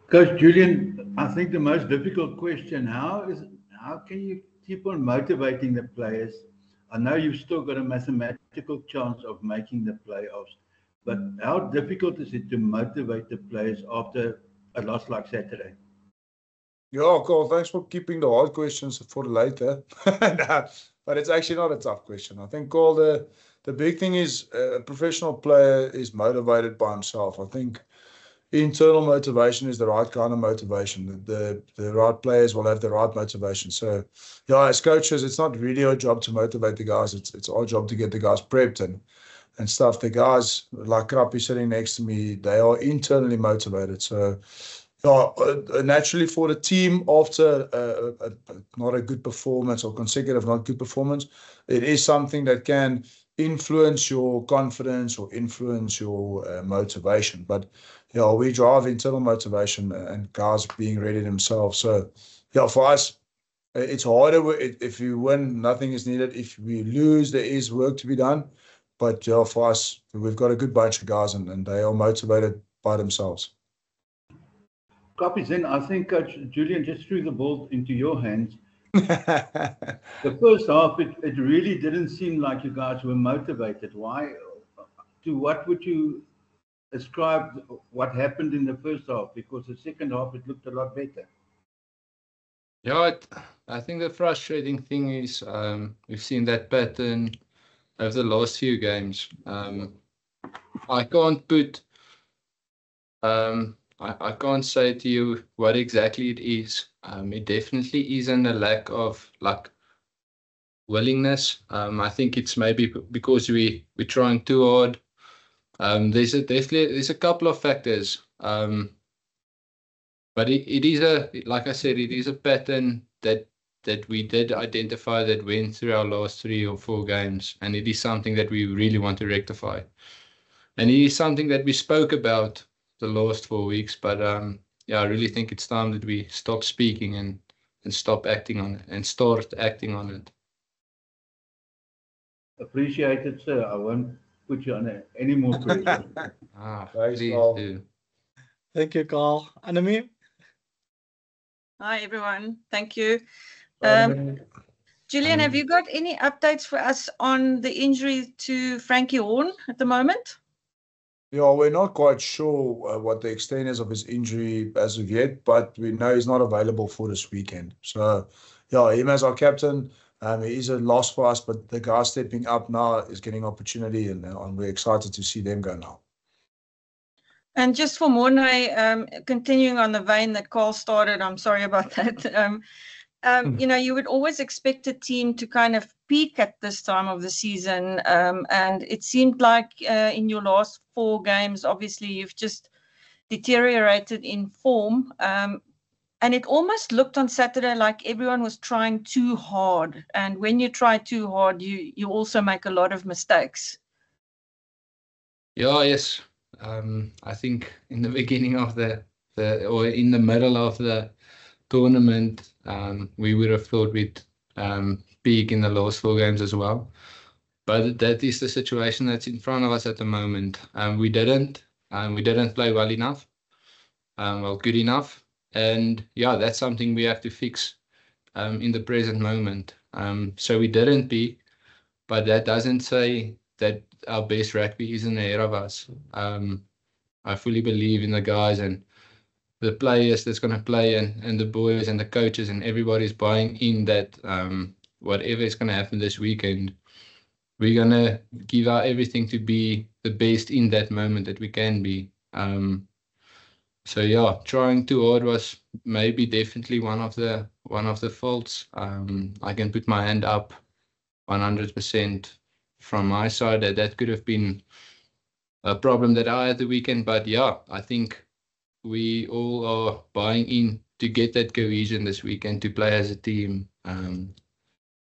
Coach Julian, I think the most difficult question, how can you keep on motivating the players? I know you've still got a mathematical chance of making the playoffs, but how difficult is it to motivate the players after a loss like Saturday? Yeah, Carl, thanks for keeping the hard questions for later. Nah, but it's actually not a tough question. I think, Carl, the big thing is a professional player is motivated by himself. I think internal motivation is the right kind of motivation. The right players will have the right motivation. So, yeah, as coaches, it's not really our job to motivate the guys. It's our job to get the guys prepped and stuff. The guys, like Krappy sitting next to me, they are internally motivated. So, yeah, naturally for the team after not a good performance or consecutive not good performance, it is something that can influence your confidence or influence your motivation. But yeah, we drive internal motivation and guys being ready themselves. So yeah, for us, it's harder. If you win, nothing is needed. If we lose, there is work to be done. But yeah, for us, we've got a good bunch of guys and they are motivated by themselves. Copies in, I think Coach Julian just threw the ball into your hands. The first half, it really didn't seem like you guys were motivated. Why? To what would you ascribe what happened in the first half? Because the second half, it looked a lot better. Yeah, I think the frustrating thing is we've seen that pattern over the last few games. I can't put I can't say to you what exactly it is. It definitely isn't a lack of willingness. I think it's maybe because we're trying too hard. There's a couple of factors. But it is like I said, it is a pattern that we did identify that went through our last 3 or 4 games, and it is something that we really want to rectify. And it is something that we spoke about the last 4 weeks, but yeah, I really think it's time that we stop speaking and stop acting on it and start acting on it. Appreciate it, sir. I won't put you under any more pressure. Thanks, Please Carl. do. Thank you, Carl. Annemie? Hi, everyone. Thank you. Annemie. Julian, have you got any updates for us on the injury to Frankie Horn at the moment? Yeah, we're not quite sure what the extent is of his injury as of yet, but we know he's not available for this weekend. So, yeah, him as our captain, he is a loss for us, but the guy stepping up now is getting opportunity, and we're excited to see them go now. And just for Morne, continuing on the vein that Carl started, I'm sorry about that. You know, you would always expect a team to kind of peak at this time of the season. And it seemed like in your last 4 games, obviously, you've just deteriorated in form. And it almost looked on Saturday like everyone was trying too hard. And when you try too hard, you also make a lot of mistakes. Yeah, yes. I think in the beginning of or in the middle of the tournament, we would have thought we'd peak in the last 4 games as well. But that is the situation that's in front of us at the moment. We didn't play well enough, good enough. And yeah, that's something we have to fix in the present moment. So we didn't peak, but that doesn't say that our best rugby isn't ahead of us. I fully believe in the guys and the players that's going to play and the boys and the coaches and everybody's buying in that whatever is going to happen this weekend, we're going to give out everything to be the best in that moment that we can be. So yeah, trying too hard was maybe definitely one of the faults. I can put my hand up 100% from my side that could have been a problem that I had the weekend. But yeah, I think we all are buying in to get that cohesion this weekend, to play as a team, and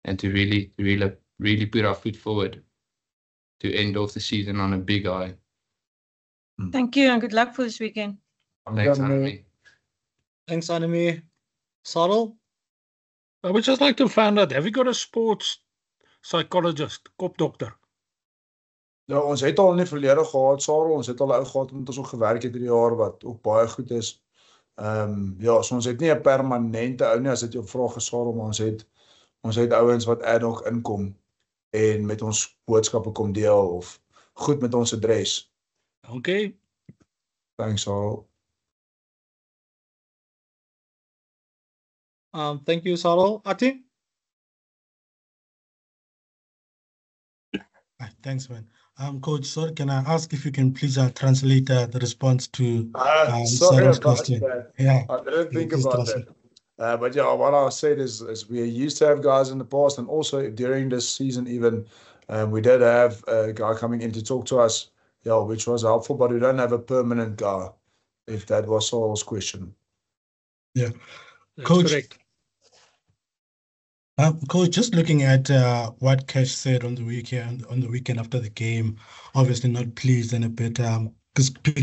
to really put our foot forward to end off the season on a big high. Thank you and good luck for this weekend. Thanks, Annemie. Thanks, Annemie. Sarel? I would just like to find out, have you got a sports psychologist, kop doctor? Ja, ons het al in die verlede gehad, Sarel, ons het al ou gehad met ons ook gewerk het hierdie jaar wat ook baie goed is. Ja, so ons het nie 'n permanente ou nie as dit jou vraag is, Sarel, maar ons het ouens wat ad hoc inkom en met ons boodskappe kom deel of goed met ons adres. Okay. Thanks, Sarel. Thank you, Sarel. Ati? Thanks, man. Coach, sorry, can I ask if you can please translate the response to Sorry Sarel's about question? that. Yeah. I didn't think please about translate. that. But yeah, what I said is we used to have guys in the past, and also during this season even, we did have a guy coming in to talk to us, yeah, which was helpful, but we don't have a permanent guy, if that was Saul's question. Yeah. That's Coach, correct. Coach, just looking at what Cash said on the weekend after the game, obviously not pleased and a bit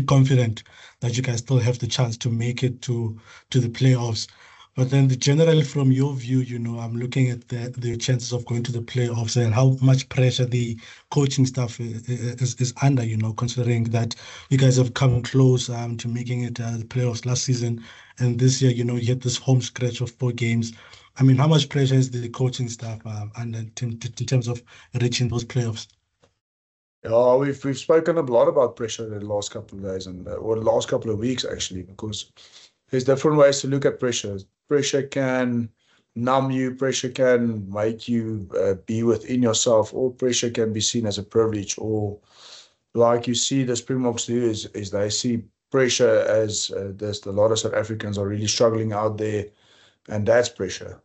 confident that you guys still have the chance to make it to the playoffs. But then generally from your view, I'm looking at the chances of going to the playoffs and how much pressure the coaching staff is under, considering that you guys have come close to making it the playoffs last season. And this year, you had this home stretch of 4 games. I mean, how much pressure is the coaching staff under in terms of reaching those playoffs? Yeah, we've spoken a lot about pressure in the last couple of days or the last couple of weeks actually, because there's different ways to look at pressure. Pressure can numb you, pressure can make you be within yourself, or pressure can be seen as a privilege, or like you see the Springboks do is they see pressure as there's a lot of South Africans are really struggling out there, and that's pressure.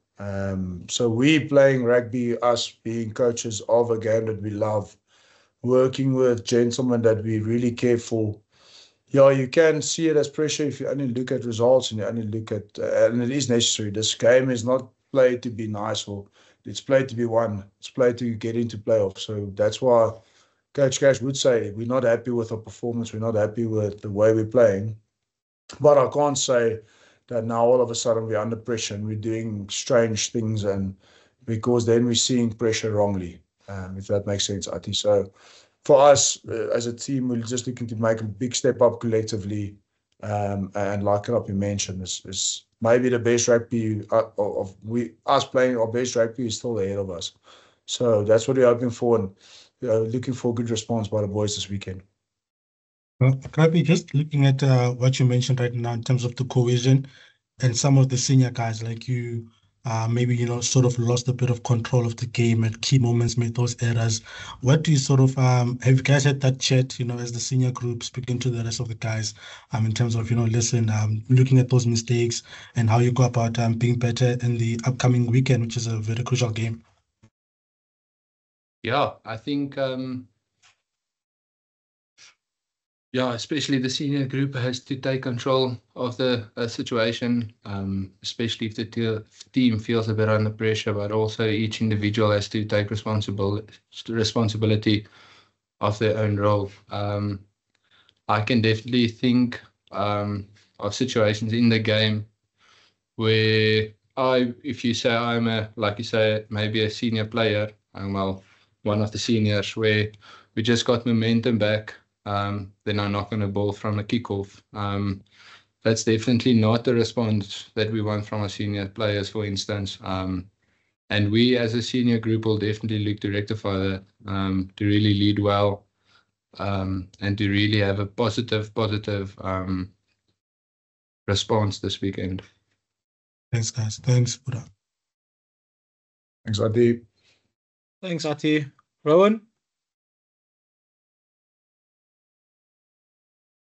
So we playing rugby, us being coaches of a game that we love, working with gentlemen that we really care for. Yeah, you can see it as pressure if you only look at results and you only look at, and it is necessary. This game is not played to be nice, or it's played to be won. It's played to get into playoffs. So that's why Coach Cash would say we're not happy with our performance. We're not happy with the way we're playing. But I can't say that now all of a sudden we're under pressure and we're doing strange things, and because then we're seeing pressure wrongly, if that makes sense, Ati. So for us as a team, we're just looking to make a big step up collectively, and like Rapi mentioned, is maybe the best rugby of us playing our best rugby is still ahead of us. So that's what we're hoping for, and looking for a good response by the boys this weekend. Rapi, just looking at what you mentioned right now in terms of the cohesion and some of the senior guys like you, maybe, sort of lost a bit of control of the game at key moments, made those errors. What do you sort of, have you guys had that chat, as the senior group speaking to the rest of the guys, in terms of, listen, looking at those mistakes and how you go about being better in the upcoming weekend, which is a very crucial game? Yeah, I think, especially the senior group has to take control of the situation, especially if the team feels a bit under pressure, but also each individual has to take responsibility of their own role. I can definitely think of situations in the game where if you say I'm like you say, maybe a senior player, well, one of the seniors, where we just got momentum back, then I knock on a ball from a kickoff. That's definitely not the response that we want from our senior players, for instance. And we as a senior group will definitely look to rectify that, to really lead well, and to really have a positive response this weekend. Thanks, guys. Thanks, Buddha. Thanks, Ati. Thanks, Ati. Rowan?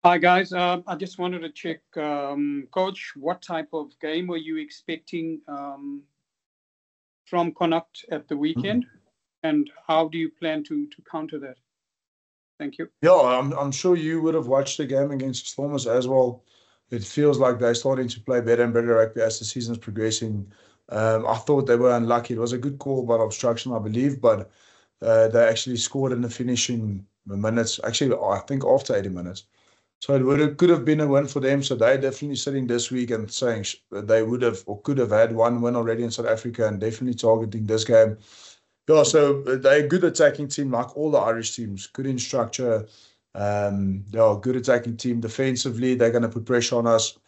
Hi, guys. I just wanted to check, Coach, what type of game were you expecting from Connacht at the weekend, and how do you plan to counter that? Thank you. Yeah, I'm sure you would have watched the game against Stormers as well. It feels like they're starting to play better and better rugby as the season's progressing. I thought they were unlucky. It was a good call by obstruction, I believe, but they actually scored in the finishing minutes. Actually, I think after 80 minutes. So it could have been a win for them. So they're definitely sitting this week and saying they would have or could have had one win already in South Africa, and definitely targeting this game. Yeah, so they're a good attacking team, like all the Irish teams. Good in structure. Good attacking team. Defensively, they're going to put pressure on us.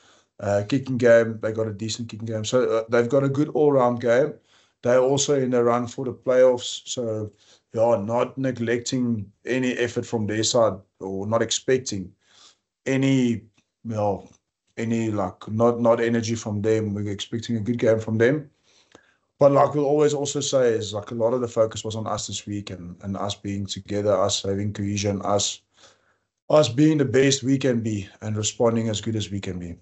Kicking game, they got a decent kicking game. So they've got a good all-round game. They're also in a run for the playoffs. So, not neglecting any effort from their side or not expecting any not energy from them. We're expecting a good game from them. But like we'll always also say is like a lot of the focus was on us this week and us being together, us having cohesion, us being the best we can be and responding as good as we can be.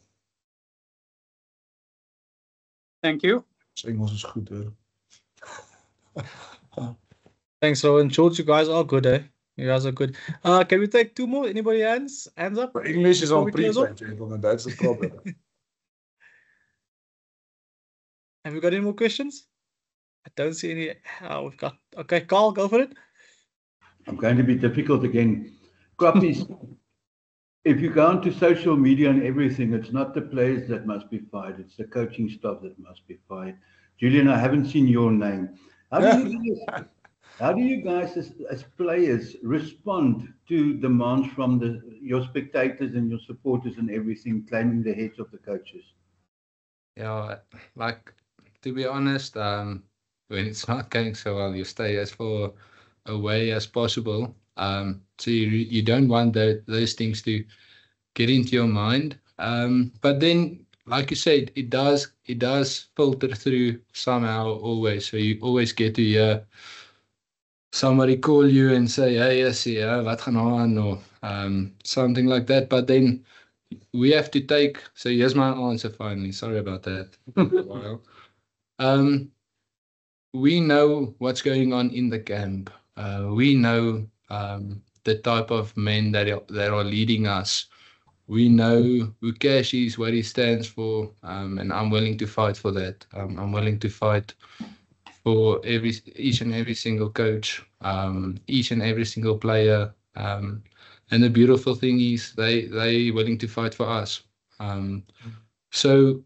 Thank you. So Engels is goed, Thanks, Rowan. George, you guys are good, eh? You guys are good. Can we take 2 more? Anybody hands up? English is on Before we close pre-play, off? gentlemen. That's the problem. Have we got any more questions? I don't see any. We've got. Okay, Carl, go for it. I'm going to be difficult again. Crappies, if you go onto social media and everything, it's not the players that must be fired, it's the coaching staff that must be fired. Julian, I haven't seen your name. How do you guys as players respond to demands from your spectators and your supporters and everything claiming the heads of the coaches? Yeah, like to be honest, when it's not going so well, you stay as far away as possible. So you don't want those things to get into your mind. But then, like you said, it does filter through somehow always. So you always get to hear somebody call you and say, "Hey, wat gaan aan?" or something like that. But then we have to take. So here's my answer finally. Sorry about that. We know what's going on in the camp. We know the type of men that are leading us. We know who Cash is, what he stands for, and I'm willing to fight for that. I'm willing to fight for each and every single coach, each and every single player. And the beautiful thing is they willing to fight for us. So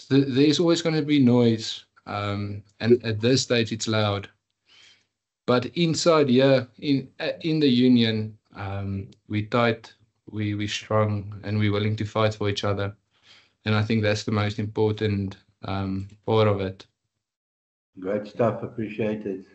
there's always going to be noise, and at this stage it's loud. But inside here, in the union, we're tight, we're strong, and we're willing to fight for each other. And I think that's the most important part of it. Great stuff. Appreciate it.